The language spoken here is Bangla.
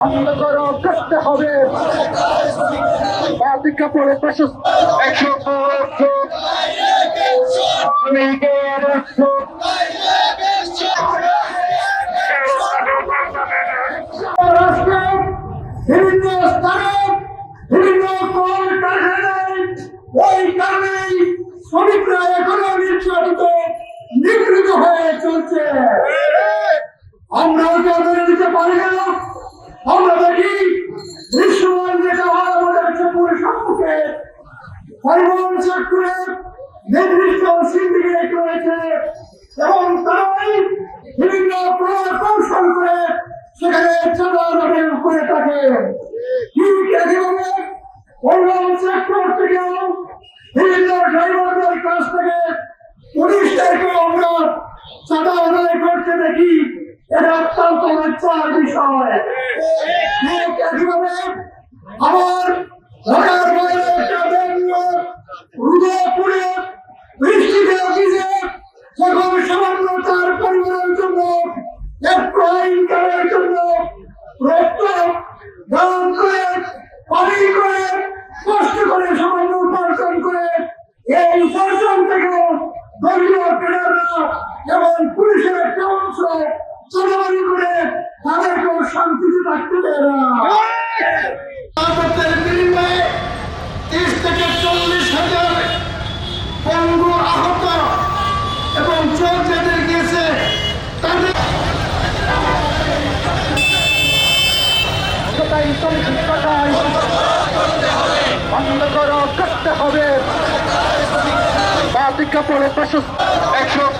বন্ধ করো, করতে হবে বাতিকা পড়ে পাশে 100 বিভিন্ন স্থানে বিভিন্ন কল কারখানায় ওই কারণেই শ্রমিকরা এখনো নির্যাতিত নিগৃহীত হয়ে চলছে। আমরাও মেনে নিতে পারি না। আমরা দেখি দৃশ্যমান যেটা হয় আমাদের চোখের সম্মুখে পরিবহন সেক্টরে নির্দিষ্ট সিন্ডিকেট রয়েছে এবং তারাই বিভিন্ন কৌশল করে সেখানে চাঁদাবাজি করে থাকে। ঠিক একইভাবে পরিবহন সেক্টর থেকেও বিভিন্ন ড্রাইভারদের কাছ থেকে পুলিশদেরকেও আমরা চাঁদা আদায় করতে দেখি। এটা অত্যন্ত লজ্জার বিষয়। ঠিক একইভাবে আমার ঢাকার বাইরে একটা রুদপুরে বৃষ্টিতে অফিসে যখন সামান্য তার পরিবারের জন্য একটু ইনকামের জন্য রক্ত দান করে পানি করে কষ্ট করে সামান্য উপার্জন করে এই উপার্জন থেকেও দলীয় ক্যাডাররা এবং পুলিশের একটা অংশ চাঁদাবাজি করে তাদেরকেও শান্তিতে থাকতে দেয় না। বিনিময়ে 30 থেকে 40,000 পঙ্গু আহত এবং চোখ যাদের গিয়েছে তাদের বন্ধ করো, করতে হবে বাতিকা পড়ে পাশে 100